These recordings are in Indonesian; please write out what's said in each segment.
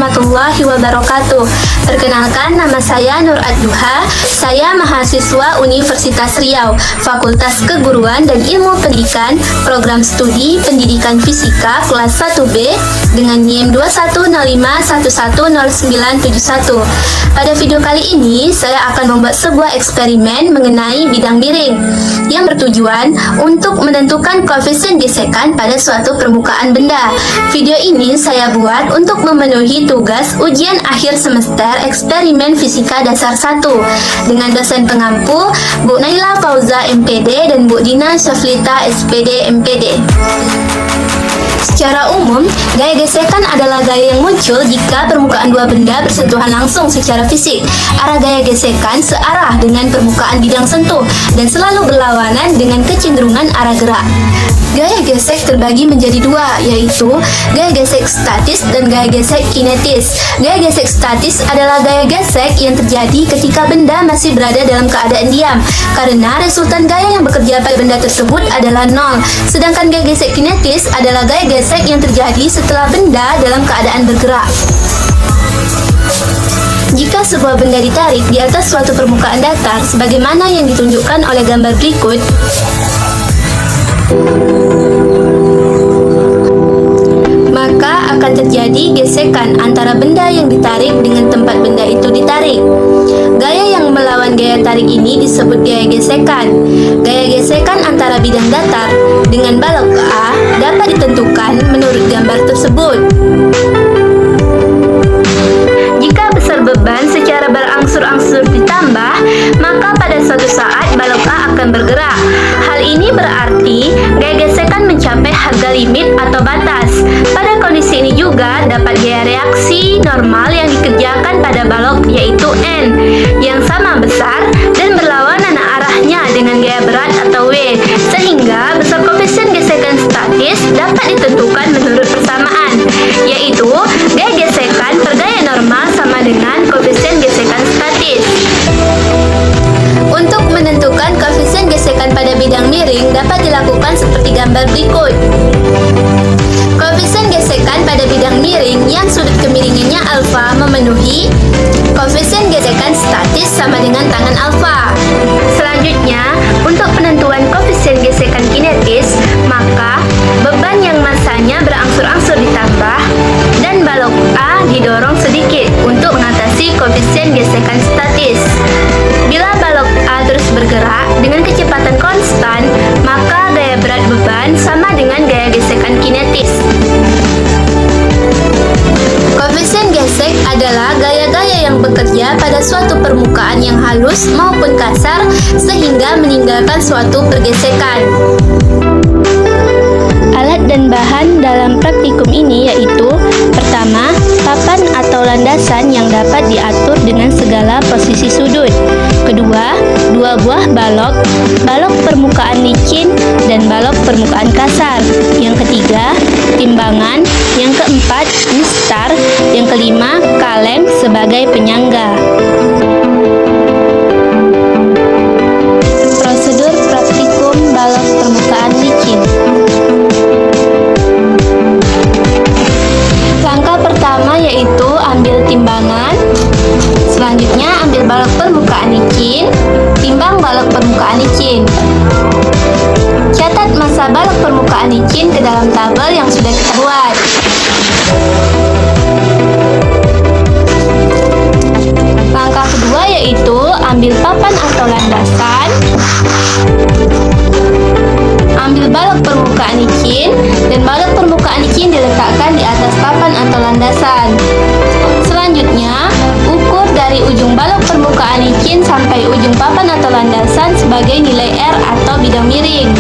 warahmatullahi wabarakatuh. Perkenalkan, nama saya Nur Ad-Duha. Saya mahasiswa Universitas Riau, Fakultas Keguruan dan Ilmu Pendidikan, Program Studi Pendidikan Fisika kelas 1B dengan NIM 2105110971. Pada video kali ini, saya akan membuat sebuah eksperimen mengenai bidang miring yang bertujuan untuk menentukan koefisien gesekan pada suatu permukaan benda. Video ini saya buat untuk memenuhi tugas ujian akhir semester eksperimen fisika dasar 1 dengan dosen pengampu Bu Naila Fauza MPD dan Bu Dina Syaflita SPD MPD. Secara umum, gaya gesekan adalah gaya yang muncul jika permukaan dua benda bersentuhan langsung secara fisik. Arah gaya gesekan searah dengan permukaan bidang sentuh dan selalu berlawanan dengan kecenderungan arah gerak. Gaya gesek terbagi menjadi dua, yaitu gaya gesek statis dan gaya gesek kinetis. Gaya gesek statis adalah gaya gesek yang terjadi ketika benda masih berada dalam keadaan diam, karena resultan gaya yang bekerja pada benda tersebut adalah nol. Sedangkan gaya gesek kinetis adalah gaya gesek yang terjadi setelah benda dalam keadaan bergerak. Jika sebuah benda ditarik di atas suatu permukaan datar, sebagaimana yang ditunjukkan oleh gambar berikut, maka akan terjadi gesekan antara benda yang ditarik dengan tempat benda itu ditarik. Gaya yang melawan gaya tarik ini disebut gaya gesekan. Gaya gesekan antara bidang datar dengan balok A dapat ditentukan menurut gambar tersebut. Jika besar beban secara berangsur-angsur ditambah, maka pada suatu saat balok A akan bergerak. Hal ini berarti gaya gesekan mencapai harga limit atau batas. Pada kondisi ini juga dapat gaya reaksi normal yang dikerjakan pada balok, yaitu N, yang sama besar dan berlawanan arahnya dengan gaya berat atau W, sehingga besar koefisien gesekan statis dapat ditentukan menurut persamaan, yaitu gaya gesekan per gaya normal sama dengan koefisien gesekan statis. Untuk menentukan koefisien gesekan pada bidang miring dapat dilakukan seperti gambar berikut. Koefisien gesekan pada bidang miring yang sudut kemiringannya alfa memenuhi koefisien gesekan statis sama dengan tangan alfa. Selanjutnya, untuk penentuan koefisien gesekan kinetis, maka beban yang masanya berangsur-angsur ditambah dan balok A didorong sedikit untuk mengatasi koefisien gesekan statis. Bila balok A terus bergerak dengan kecepatan konstan, maka gaya berat beban sama dengan gaya gesekan kinetis. Koefisien gesek adalah gaya-gaya yang bekerja pada suatu permukaan yang halus maupun kasar sehingga meninggalkan suatu pergesekan. Alat dan bahan dalam praktikum ini yaitu: pertama, papan atau landasan yang dapat diatur dengan segala posisi sudut. Kedua, dua buah balok, balok permukaan licin dan balok permukaan kasar. Yang ketiga, timbangan. Yang keempat, mistar. Yang kelima, kaleng sebagai penyangga. Prosedur praktikum balok permukaan licin. Langkah pertama yaitu ambil timbangan. Selanjutnya ambil balok permukaan licin, timbang balok permukaan licin. Catat massa balok permukaan licin ke dalam tabel yang sudah kita buat. Langkah kedua yaitu ambil papan atau landasan. Ambil balok permukaan licin dan balok permukaan licin diletakkan di atas papan atau landasan. Selanjutnya, ukur dari ujung balok permukaan licin sampai ujung papan atau landasan sebagai nilai R atau bidang miring.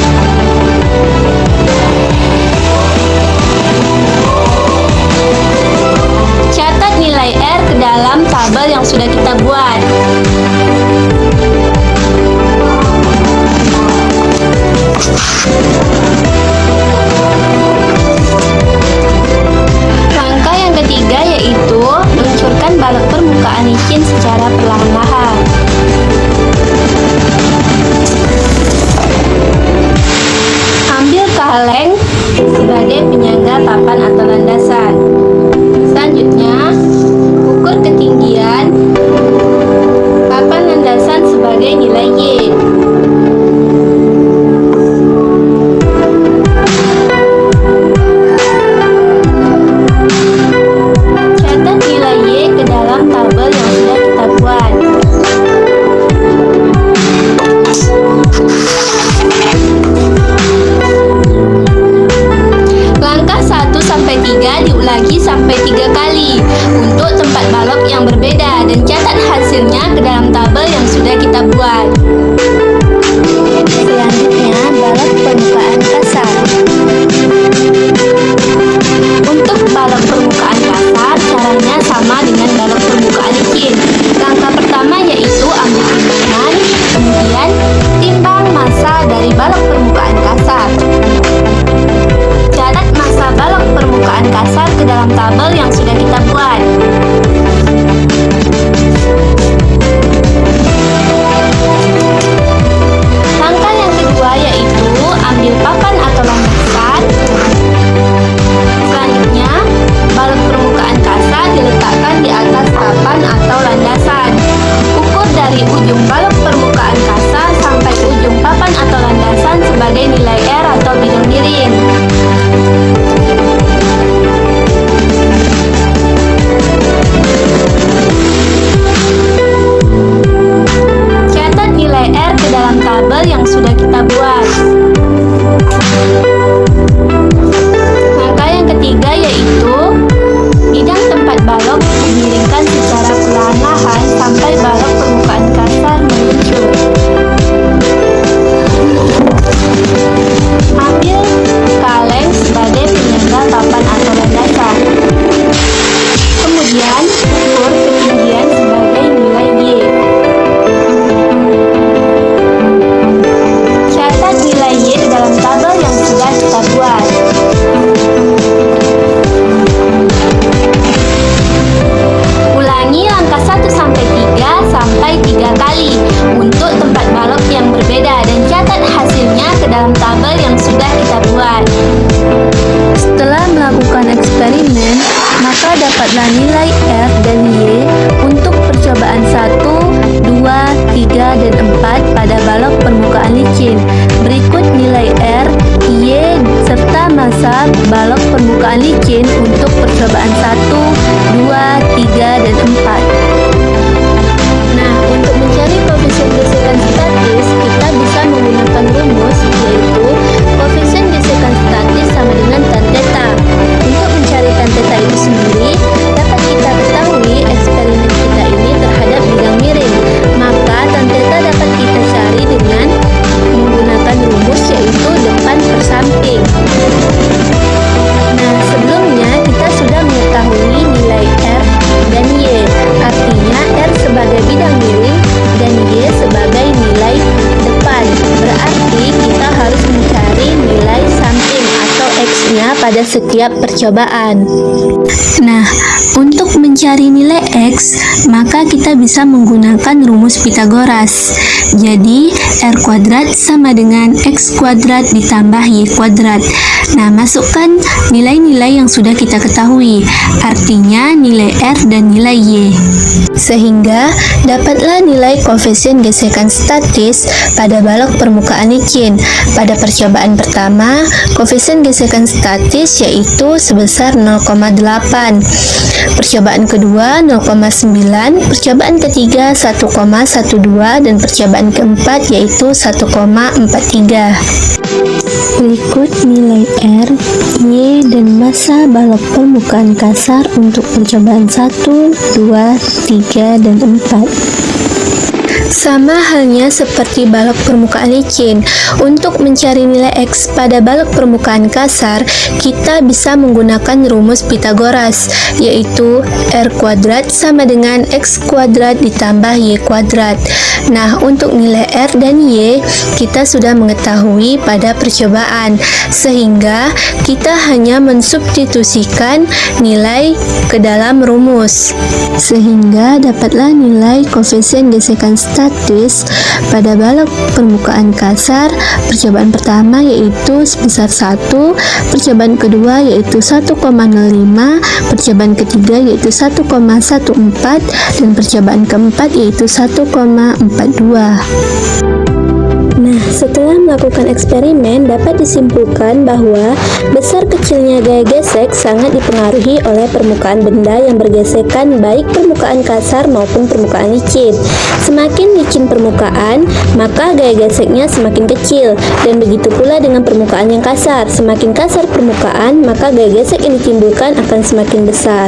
Catat nilai R ke dalam tabel yang sudah kita buat. Langkah yang ketiga yaitu luncurkan balok permukaan licin secara perlahan-lahan. Ambil kaleng sebagai penyangga papan atau landasan. Selanjutnya, yang berbeda dan catat hasilnya ke dalam tabel yang sudah kita buat. Selanjutnya, balok permukaan kasar. Untuk balok permukaan kasar, caranya sama dengan balok permukaan licin. Langkah pertama yaitu ambil timbangan, kemudian timbang massa dari balok permukaan kasar. Catat massa balok permukaan kasar ke dalam tabel yang sudah kita buat. Langkah yang kedua yaitu ambil papan atau landasan. Selanjutnya, balok permukaan kasar diletakkan di atas papan atau landasan. Ukur dari ujung balok permukaan kasar sampai ujung papan atau landasan sebagai nilai R atau bidang miring. Catat nilai R ke dalam tabel yang sudah kita buat. Langkah yang ketiga yaitu bidang tempat balok dimiringkan secara perlahan-lahan sampai balok permukaan kasar meluncur. Ambil kaleng sebagai penyangga papan atau landasan. Kemudian ukur ketinggian sebagai nilai Y. Catat nilai Y di dalam tabel yang sudah kita buat. Ulangi langkah 1 sampai 3 sampai 3 kali untuk tempat balok yang berbeda dan catat hasilnya ke dalam tabel yang sudah kita buat. Setelah melakukan eksperimen, maka dapatlah nilai R dan Y untuk percobaan 1, 2, 3, dan 4 pada balok permukaan licin. Berikut nilai R, Y, serta massa balok permukaan licin untuk percobaan 1, 2, 3, dan 4. Nah, untuk mencari koefisien gesekan statis, kita bisa menggunakan rumus yaitu koefisien gesekan statis sama dengan tan theta. Untuk mencari tan theta itu sendiri, dapat kita ketahui eksperimen kita ini terhadap bidang miring. Maka tan theta dapat kita cari dengan menggunakan rumus yaitu depan per samping. Nah, sebelumnya kita sudah mengetahui nilai R dan Y. Artinya R sebagai bidang miring dan Y sebagai nilai depan. Berarti kita harus mencari nilai samping atau X-nya pada setiap percobaan. Nah, untuk mencari nilai X, maka kita bisa menggunakan rumus Pitagoras. Jadi, R kuadrat sama dengan X kuadrat ditambah Y kuadrat. Nah, masukkan nilai-nilai yang sudah kita ketahui, artinya nilai R dan nilai Y. Sehingga, dapatlah nilai koefisien gesekan statis pada balok permukaan licin. Pada percobaan pertama, koefisien gesekan statis yaitu sebesar 0,8. Percobaan kedua 0,9, percobaan ketiga 1,12, dan percobaan keempat yaitu 1,43. Berikut nilai R, Y, dan massa balok permukaan kasar untuk percobaan 1, 2, 3, dan 4. Sama halnya seperti balok permukaan licin, untuk mencari nilai X pada balok permukaan kasar, kita bisa menggunakan rumus Pitagoras, yaitu R kuadrat sama dengan X kuadrat ditambah Y kuadrat. Nah, untuk nilai R dan Y, kita sudah mengetahui pada percobaan, sehingga kita hanya mensubstitusikan nilai ke dalam rumus. Sehingga dapatlah nilai koefisien gesekan statis pada balok permukaan kasar percobaan pertama yaitu sebesar 1, percobaan kedua yaitu 1,05, percobaan ketiga yaitu 1,14, dan percobaan keempat yaitu 1,42. Nah, setelah melakukan eksperimen, dapat disimpulkan bahwa besar kecilnya gaya gesek sangat dipengaruhi oleh permukaan benda yang bergesekan, baik permukaan kasar maupun permukaan licin. Semakin licin permukaan, maka gaya geseknya semakin kecil, dan begitu pula dengan permukaan yang kasar. Semakin kasar permukaan, maka gaya gesek yang ditimbulkan akan semakin besar.